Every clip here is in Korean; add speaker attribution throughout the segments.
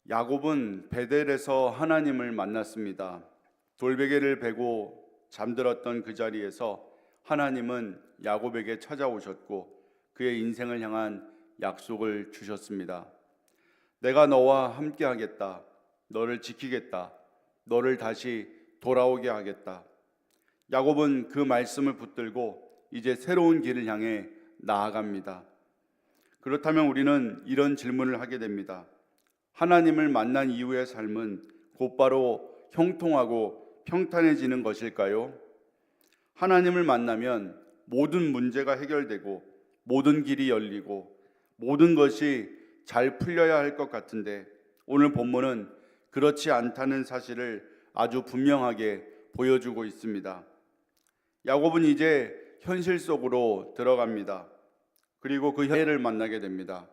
Speaker 1: 야곱은 베델에서 하나님을 만났습니다. 돌베개를 베고 잠들었던 그 자리에서 하나님은 야곱에게 찾아오셨고 그의 인생을 향한 약속을 주셨습니다. 내가 너와 함께 하겠다. 너를 지키겠다. 너를 다시 돌아오게 하겠다. 야곱은 그 말씀을 붙들고 이제 새로운 길을 향해 나아갑니다. 그렇다면 우리는 이런 질문을 하게 됩니다. 하나님을 만난 이후의 삶은 곧바로 형통하고 평탄해지는 것일까요? 하나님을 만나면 모든 문제가 해결되고 모든 길이 열리고 모든 것이 잘 풀려야 할 것 같은데 오늘 본문은 그렇지 않다는 사실을 아주 분명하게 보여주고 있습니다. 야곱은 이제 현실 속으로 들어갑니다. 그리고 그 라헬을 만나게 됩니다.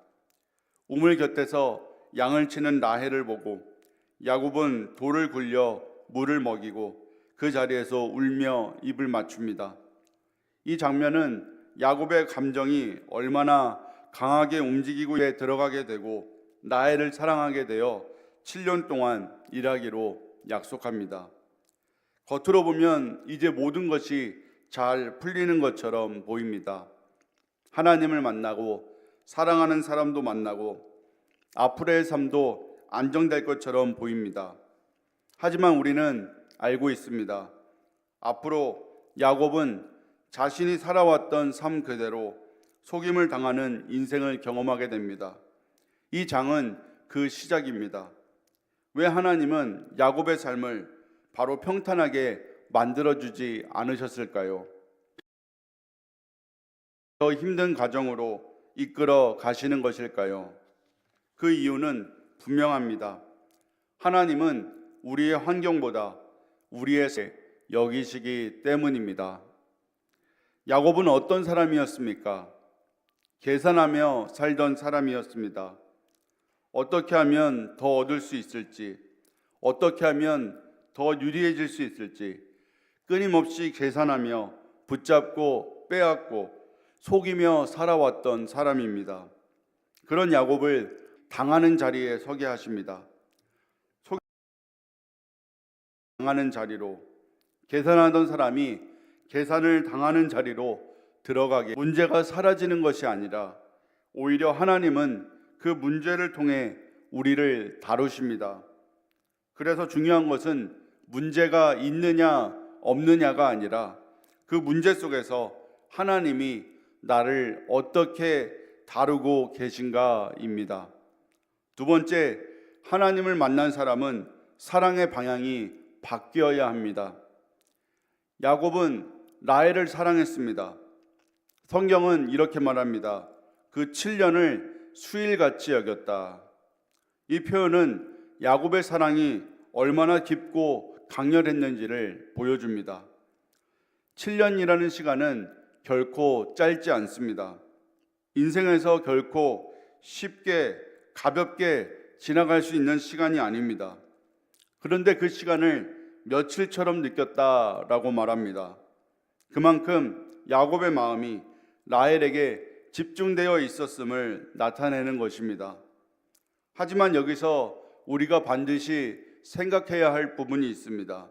Speaker 1: 우물 곁에서 양을 치는 라헬을 보고 야곱은 돌을 굴려 물을 먹이고 그 자리에서 울며 입을 맞춥니다. 이 장면은 야곱의 감정이 얼마나 강하게 움직이고 들어가게 되고 라헬을 사랑하게 되어 7년 동안 일하기로 약속합니다. 겉으로 보면 이제 모든 것이 잘 풀리는 것처럼 보입니다. 하나님을 만나고 사랑하는 사람도 만나고 앞으로의 삶도 안정될 것처럼 보입니다. 하지만 우리는 알고 있습니다. 앞으로 야곱은 자신이 살아왔던 삶 그대로 속임을 당하는 인생을 경험하게 됩니다. 이 장은 그 시작입니다. 왜 하나님은 야곱의 삶을 바로 평탄하게 만들어주지 않으셨을까요? 더 힘든 과정으로 이끌어 가시는 것일까요? 그 이유는 분명합니다. 하나님은 우리의 환경보다 우리의 여기시기 때문입니다. 야곱은 어떤 사람이었습니까? 계산하며 살던 사람이었습니다. 어떻게 하면 더 얻을 수 있을지, 어떻게 하면 더 유리해질 수 있을지 끊임없이 계산하며 붙잡고 빼앗고 속이며 살아왔던 사람입니다. 그런 야곱을 당하는 자리에 서게 하십니다. 당하는 자리로, 계산하던 사람이 계산을 당하는 자리로 들어가게, 문제가 사라지는 것이 아니라 오히려 하나님은 그 문제를 통해 우리를 다루십니다. 그래서 중요한 것은 문제가 있느냐 없느냐가 아니라 그 문제 속에서 하나님이 나를 어떻게 다루고 계신가입니다. 두 번째, 하나님을 만난 사람은 사랑의 방향이 바뀌어야 합니다. 야곱은 라헬을 사랑했습니다. 성경은 이렇게 말합니다. 그 7년을 수일같이 여겼다. 이 표현은 야곱의 사랑이 얼마나 깊고 강렬했는지를 보여줍니다. 7년이라는 시간은 결코 짧지 않습니다. 인생에서 결코 쉽게 가볍게 지나갈 수 있는 시간이 아닙니다. 그런데 그 시간을 며칠처럼 느꼈다라고 말합니다. 그만큼 야곱의 마음이 라헬에게 집중되어 있었음을 나타내는 것입니다. 하지만 여기서 우리가 반드시 생각해야 할 부분이 있습니다.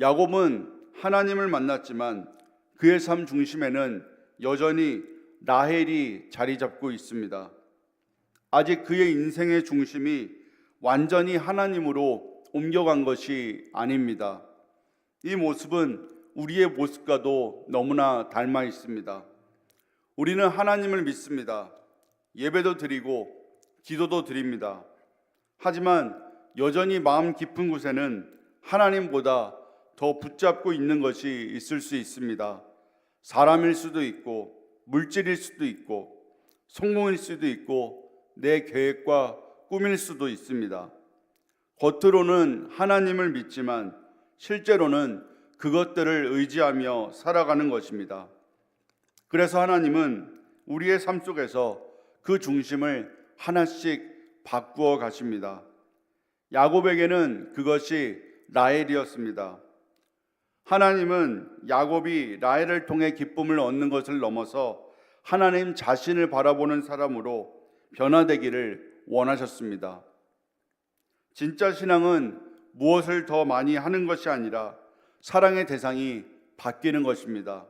Speaker 1: 야곱은 하나님을 만났지만 그의 삶 중심에는 여전히 라헬이 자리 잡고 있습니다. 아직 그의 인생의 중심이 완전히 하나님으로 옮겨간 것이 아닙니다. 이 모습은 우리의 모습과도 너무나 닮아 있습니다. 우리는 하나님을 믿습니다. 예배도 드리고 기도도 드립니다. 하지만 여전히 마음 깊은 곳에는 하나님보다 더 붙잡고 있는 것이 있을 수 있습니다. 사람일 수도 있고 물질일 수도 있고 성공일 수도 있고 내 계획과 꿈일 수도 있습니다. 겉으로는 하나님을 믿지만 실제로는 그것들을 의지하며 살아가는 것입니다. 그래서 하나님은 우리의 삶 속에서 그 중심을 하나씩 바꾸어 가십니다. 야곱에게는 그것이 라헬이었습니다. 하나님은 야곱이 라헬을 통해 기쁨을 얻는 것을 넘어서 하나님 자신을 바라보는 사람으로 변화되기를 원하셨습니다. 진짜 신앙은 무엇을 더 많이 하는 것이 아니라 사랑의 대상이 바뀌는 것입니다.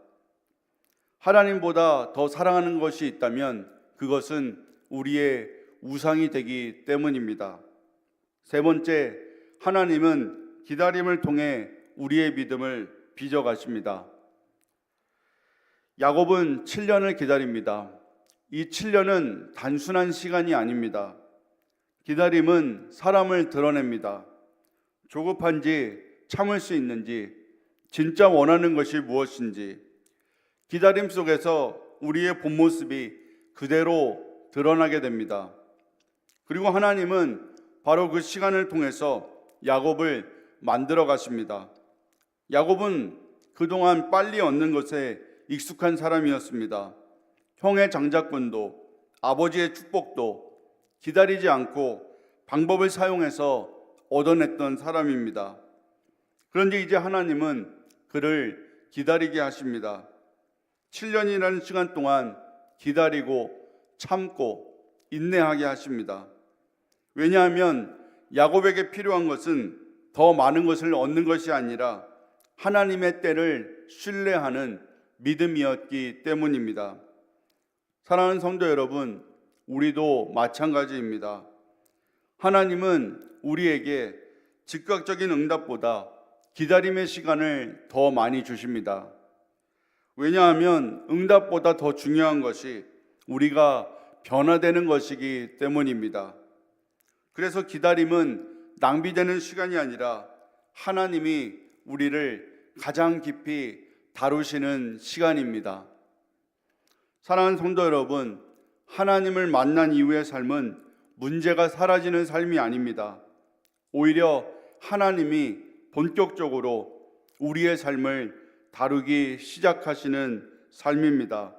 Speaker 1: 하나님보다 더 사랑하는 것이 있다면 그것은 우리의 우상이 되기 때문입니다. 세 번째, 하나님은 기다림을 통해 우리의 믿음을 빚어가십니다. 야곱은 7년을 기다립니다. 이 7년은 단순한 시간이 아닙니다. 기다림은 사람을 드러냅니다. 조급한지, 참을 수 있는지, 진짜 원하는 것이 무엇인지, 기다림 속에서 우리의 본 모습이 그대로 드러나게 됩니다. 그리고 하나님은 바로 그 시간을 통해서 야곱을 만들어 가십니다. 야곱은 그동안 빨리 얻는 것에 익숙한 사람이었습니다. 형의 장자권도 아버지의 축복도 기다리지 않고 방법을 사용해서 얻어냈던 사람입니다. 그런데 이제 하나님은 그를 기다리게 하십니다. 7년이라는 시간 동안 기다리고 참고 인내하게 하십니다. 왜냐하면 야곱에게 필요한 것은 더 많은 것을 얻는 것이 아니라 하나님의 때를 신뢰하는 믿음이었기 때문입니다. 사랑하는 성도 여러분, 우리도 마찬가지입니다. 하나님은 우리에게 즉각적인 응답보다 기다림의 시간을 더 많이 주십니다. 왜냐하면 응답보다 더 중요한 것이 우리가 변화되는 것이기 때문입니다. 그래서 기다림은 낭비되는 시간이 아니라 하나님이 우리를 가장 깊이 다루시는 시간입니다. 사랑하는 성도 여러분, 하나님을 만난 이후의 삶은 문제가 사라지는 삶이 아닙니다. 오히려 하나님이 본격적으로 우리의 삶을 다루기 시작하시는 삶입니다.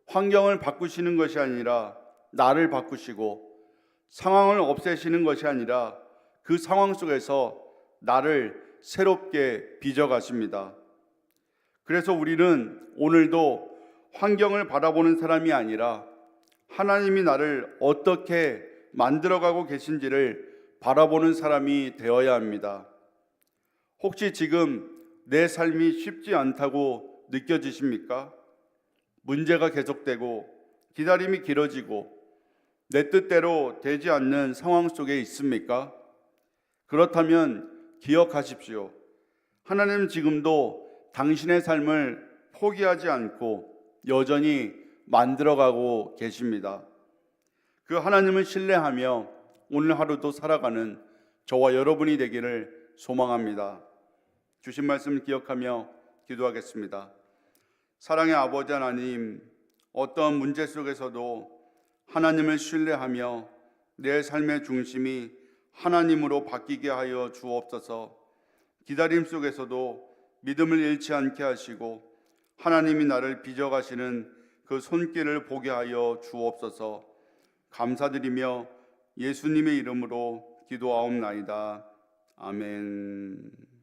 Speaker 1: 환경을 바꾸시는 것이 아니라 나를 바꾸시고, 상황을 없애시는 것이 아니라 그 상황 속에서 나를 새롭게 빚어가십니다. 그래서 우리는 오늘도 환경을 바라보는 사람이 아니라 하나님이 나를 어떻게 만들어가고 계신지를 바라보는 사람이 되어야 합니다. 혹시 지금 내 삶이 쉽지 않다고 느껴지십니까? 문제가 계속되고 기다림이 길어지고 내 뜻대로 되지 않는 상황 속에 있습니까? 그렇다면 기억하십시오. 하나님은 지금도 당신의 삶을 포기하지 않고 여전히 만들어가고 계십니다. 그 하나님을 신뢰하며 오늘 하루도 살아가는 저와 여러분이 되기를 소망합니다. 주신 말씀 기억하며 기도하겠습니다. 사랑의 아버지 하나님, 어떤 문제 속에서도 하나님을 신뢰하며 내 삶의 중심이 하나님으로 바뀌게 하여 주옵소서. 기다림 속에서도 믿음을 잃지 않게 하시고 하나님이 나를 빚어가시는 그 손길을 보게 하여 주옵소서. 감사드리며 예수님의 이름으로 기도하옵나이다. 아멘.